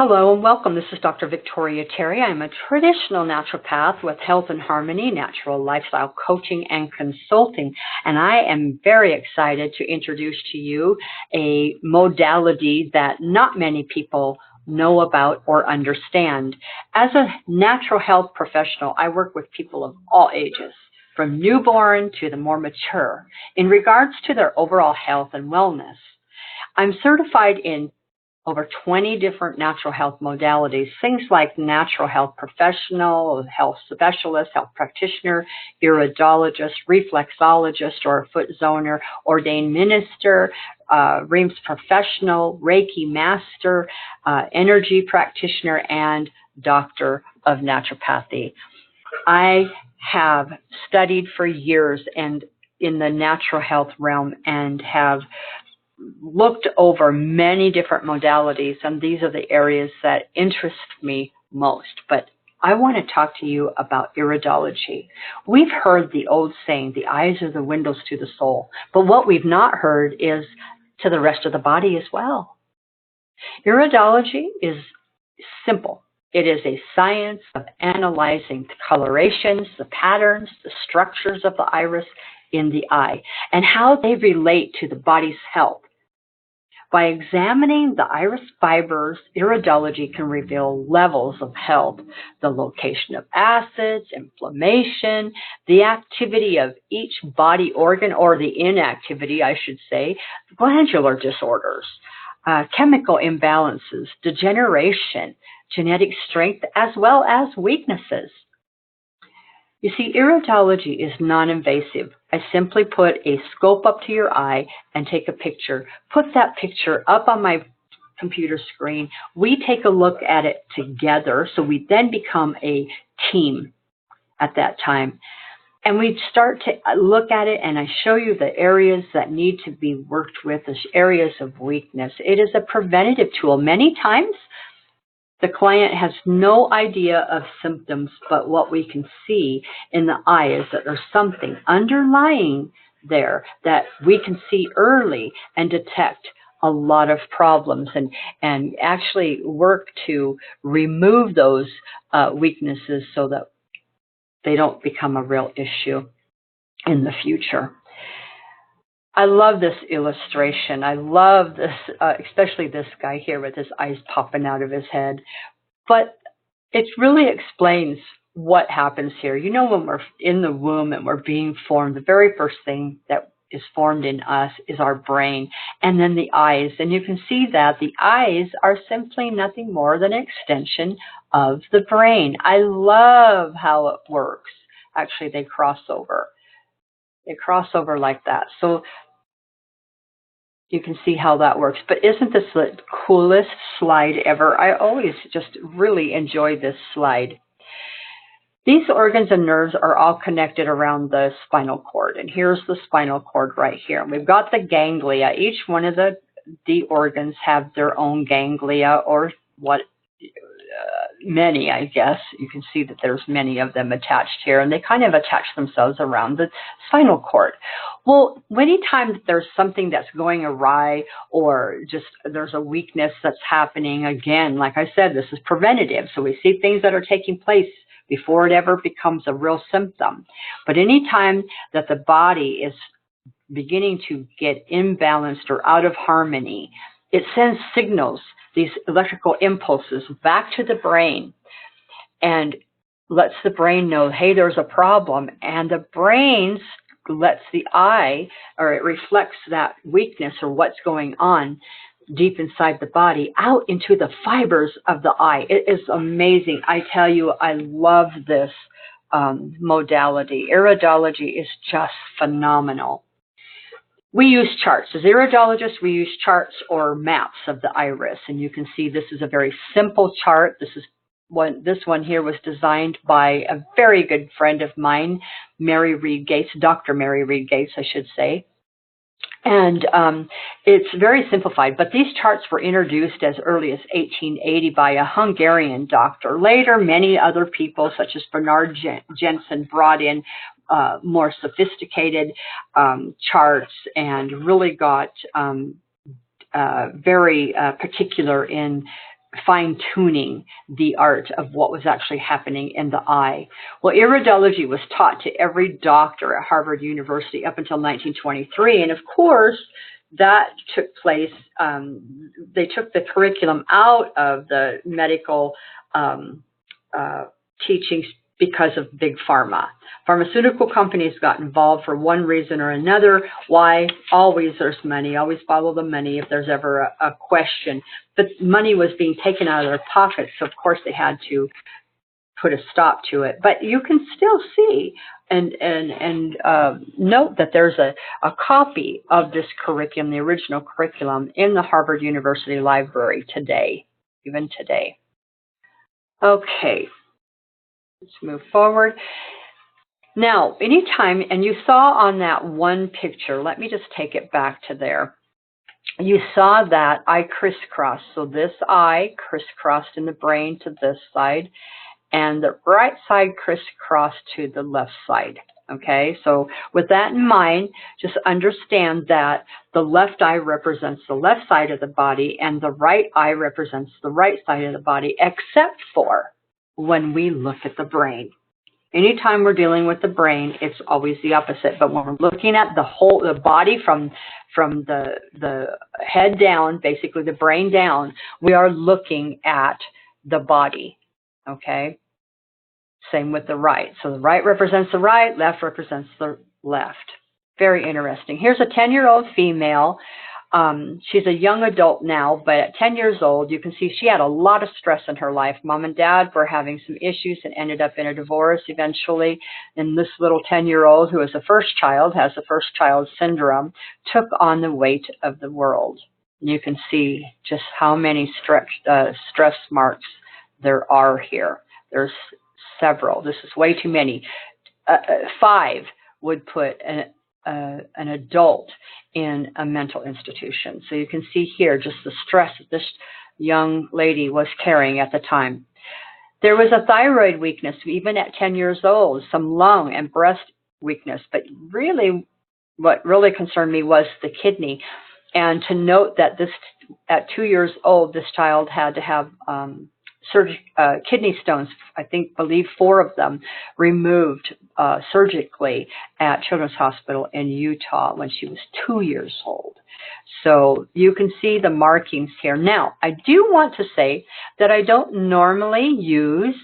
Hello and welcome. This is Dr. Victoria Terry. I'm a traditional naturopath with Health and Harmony, natural lifestyle coaching and consulting. And I am very excited to introduce to you a modality that not many people know about or understand. As a natural health professional, I work with people of all ages, from newborn to the more mature, in regards to their overall health and wellness. I'm certified in over 20 different natural health modalities, things like natural health professional, health specialist, health practitioner, iridologist, reflexologist, or foot zoner, ordained minister, Reams professional, Reiki master, energy practitioner, and doctor of naturopathy. I have studied for years and in the natural health realm and have looked over many different modalities, and these are the areas that interest me most. But I want to talk to you about iridology. We've heard the old saying, the eyes are the windows to the soul, but what we've not heard is to the rest of the body as well. Iridology is simple. It is a science of analyzing the colorations, the patterns, the structures of the iris in the eye, and how they relate to the body's health. By examining the iris fibers, iridology can reveal levels of health, the location of acids, inflammation, the activity of each body organ, or the inactivity, I should say, glandular disorders, chemical imbalances, degeneration, genetic strength, as well as weaknesses. You see, iridology is non-invasive. I simply put a scope up to your eye and take a picture. Put that picture up on my computer screen. We take a look at it together, so we then become a team at that time. And we start to look at it, and I show you the areas that need to be worked with, the areas of weakness. It is a preventative tool. Many times, the client has no idea of symptoms, but what we can see in the eye is that there's something underlying there that we can see early and detect a lot of problems and actually work to remove those weaknesses so that they don't become a real issue in the future. I love this illustration. I love this, especially this guy here with his eyes popping out of his head. But it really explains what happens here. You know, when we're in the womb and we're being formed, the very first thing that is formed in us is our brain, and then the eyes. And you can see that the eyes are simply nothing more than an extension of the brain. I love how it works. Actually, they cross over. They cross over like that. So you can see how that works. But isn't this the coolest slide ever? I always just really enjoy this slide. These organs and nerves are all connected around the spinal cord. And here's the spinal cord right here. And we've got the ganglia. Each one of the organs have their own ganglia, or what, many, I guess. You can see that there's many of them attached here, and they kind of attach themselves around the spinal cord. Well, anytime there's something that's going awry, or just there's a weakness that's happening, again, like I said, this is preventative. So we see things that are taking place before it ever becomes a real symptom. But anytime that the body is beginning to get imbalanced or out of harmony, it sends signals, these electrical impulses, back to the brain and lets the brain know, hey, there's a problem. And the brain lets the eye, or it reflects that weakness or what's going on deep inside the body out into the fibers of the eye. It is amazing. I tell you, I love this modality. Iridology is just phenomenal. We use charts. As iridologists, we use charts or maps of the iris. And you can see this is a very simple chart. This one here was designed by a very good friend of mine, Mary Reed Gates, Dr. Mary Reed Gates, I should say. And it's very simplified, but these charts were introduced as early as 1880 by a Hungarian doctor. Later, many other people, such as Bernard Jensen, brought in more sophisticated charts and really got very particular in fine-tuning the art of what was actually happening in the eye. Well, iridology was taught to every doctor at Harvard University up until 1923, and of course, that took place. They took the curriculum out of the medical teachings because of big pharma. Pharmaceutical companies got involved for one reason or another. Why? Always there's money. Always follow the money if there's ever a question. But money was being taken out of their pockets, so of course they had to put a stop to it. But you can still see and note that there's a copy of this curriculum, the original curriculum, in the Harvard University Library today, even today. Okay. Let's move forward. Now, anytime, and you saw on that one picture, let me just take it back to there. You saw that eye crisscrossed. So this eye crisscrossed in the brain to this side, and the right side crisscrossed to the left side. Okay, so with that in mind, just understand that the left eye represents the left side of the body, and the right eye represents the right side of the body, except for when we look at the brain. Anytime we're dealing with the brain, it's always the opposite. But when we're looking at the body from the head down, basically the brain down, we are looking at the body. Okay? Same with the right. So the right represents the right, left represents the left. Very interesting. Here's a 10-year-old female. She's a young adult now, but at 10 years old, you can see she had a lot of stress in her life. Mom and dad were having some issues and ended up in a divorce eventually. And this little 10-year-old, who is a first child, has the first child syndrome, took on the weight of the world. You can see just how many stress marks there are here. There's several. This is way too many. 5 would put an adult in a mental institution. So you can see here just the stress that this young lady was carrying at the time. There was a thyroid weakness even at 10 years old, some lung and breast weakness, but really what really concerned me was the kidney. And to note that this, at 2 years old, this child had to have kidney stones, believe 4 of them, removed surgically at Children's Hospital in Utah when she was 2 years old. So you can see the markings here. Now, I do want to say that I don't normally use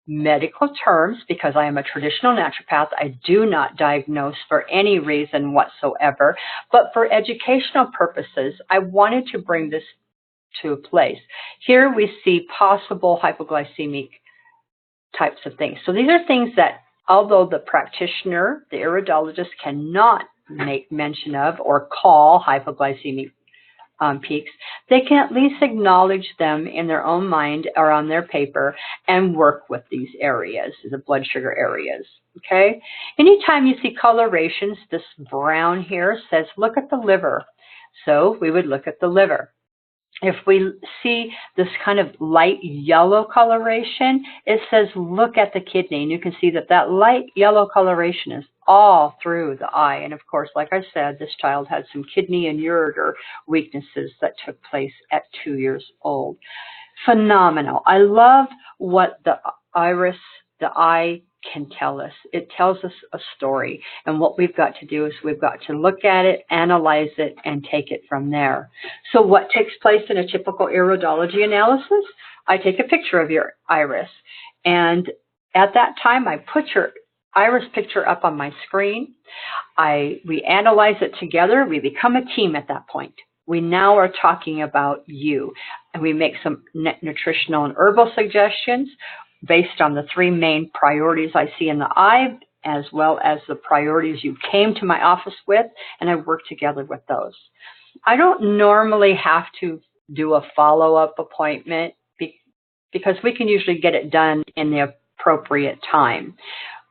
medical terms because I am a traditional naturopath. I do not diagnose for any reason whatsoever, but for educational purposes, I wanted to bring this to a place. Here we see possible hypoglycemic types of things. So these are things that, although the practitioner, the iridologist, cannot make mention of or call hypoglycemic peaks, they can at least acknowledge them in their own mind or on their paper and work with these areas, the blood sugar areas. Okay? Anytime you see colorations, this brown here says, look at the liver. So we would look at the liver. If we see this kind of light yellow coloration, it says look at the kidney. And you can see that that light yellow coloration is all through the eye. And of course, like I said, this child had some kidney and ureter weaknesses that took place at 2 years old. Phenomenal. I love what the iris, the eye, can tell us. It tells us a story, and what we've got to do is we've got to look at it, analyze it, and take it from there. So what takes place in a typical iridology analysis? I take a picture of your iris, and at that time I put your iris picture up on my screen. We analyze it together. We become a team at that point. We now are talking about you, and we make some nutritional and herbal suggestions based on the 3 main priorities I see in the eye, as well as the priorities you came to my office with, and I work together with those. I don't normally have to do a follow-up appointment because we can usually get it done in the appropriate time.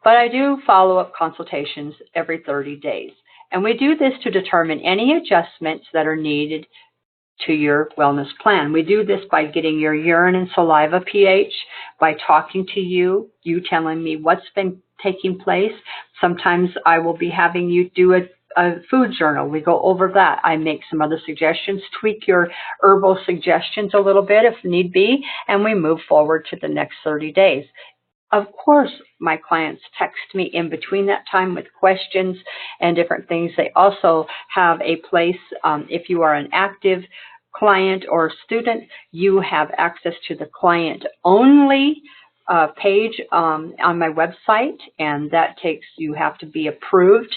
But I do follow-up consultations every 30 days. And we do this to determine any adjustments that are needed to your wellness plan. We do this by getting your urine and saliva pH, by talking to you, you telling me what's been taking place. Sometimes I will be having you do food journal. We go over that. I make some other suggestions, tweak your herbal suggestions a little bit if need be, and we move forward to the next 30 days. Of course, my clients text me in between that time with questions and different things. They also have a place, if you are an active client or student, you have access to the client-only page on my website, and that takes, you have to be approved,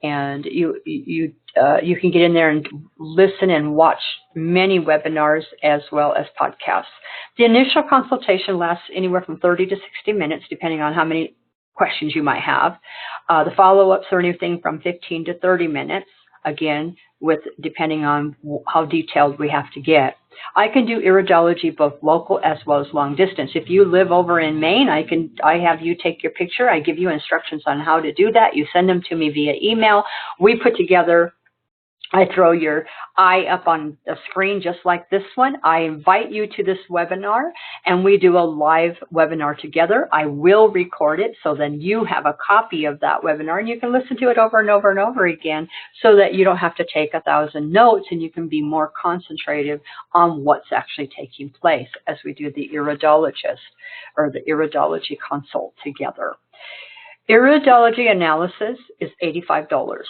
and you can get in there and listen and watch many webinars as well as podcasts. The initial consultation lasts anywhere from 30 to 60 minutes, depending on how many questions you might have. The follow-ups are anything from 15 to 30 minutes, again, depending on how detailed we have to get. I can do iridology both local as well as long distance. If you live over in Maine, I have you take your picture. I give you instructions on how to do that. You send them to me via email. We put together, I throw your eye up on the screen just like this one. I invite you to this webinar, and we do a live webinar together. I will record it, so then you have a copy of that webinar, and you can listen to it over and over and over again, so that you don't have to take 1,000 notes, and you can be more concentrated on what's actually taking place as we do the iridologist or the iridology consult together. Iridology analysis is $85.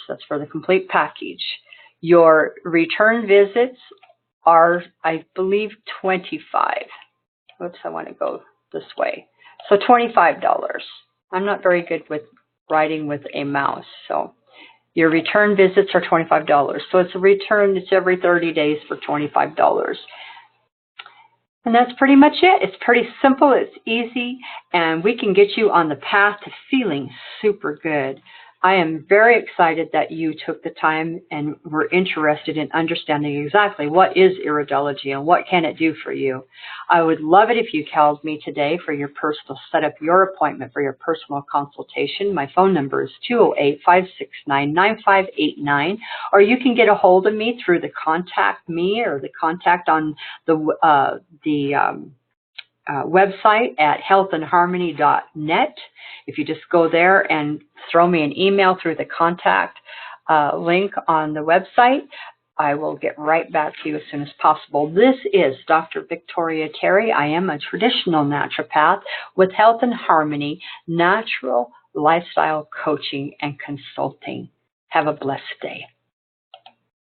That's for the complete package. Your return visits are, I believe, $25. Whoops, I want to go this way. So $25. I'm not very good with writing with a mouse, so your return visits are $25. So it's a return, it's every 30 days for $25. And that's pretty much it. It's pretty simple, it's easy, and we can get you on the path to feeling super good. I am very excited that you took the time and were interested in understanding exactly what is iridology and what can it do for you. I would love it if you called me today for your personal, set up your appointment for your personal consultation. My phone number is 208-569-9589, or you can get a hold of me through the contact me or the contact on the website at healthandharmony.net. If you just go there and throw me an email through the contact link on the website, I will get right back to you as soon as possible. This is Dr. Victoria Terry. I am a traditional naturopath with Health and Harmony, natural lifestyle coaching and consulting. Have a blessed day.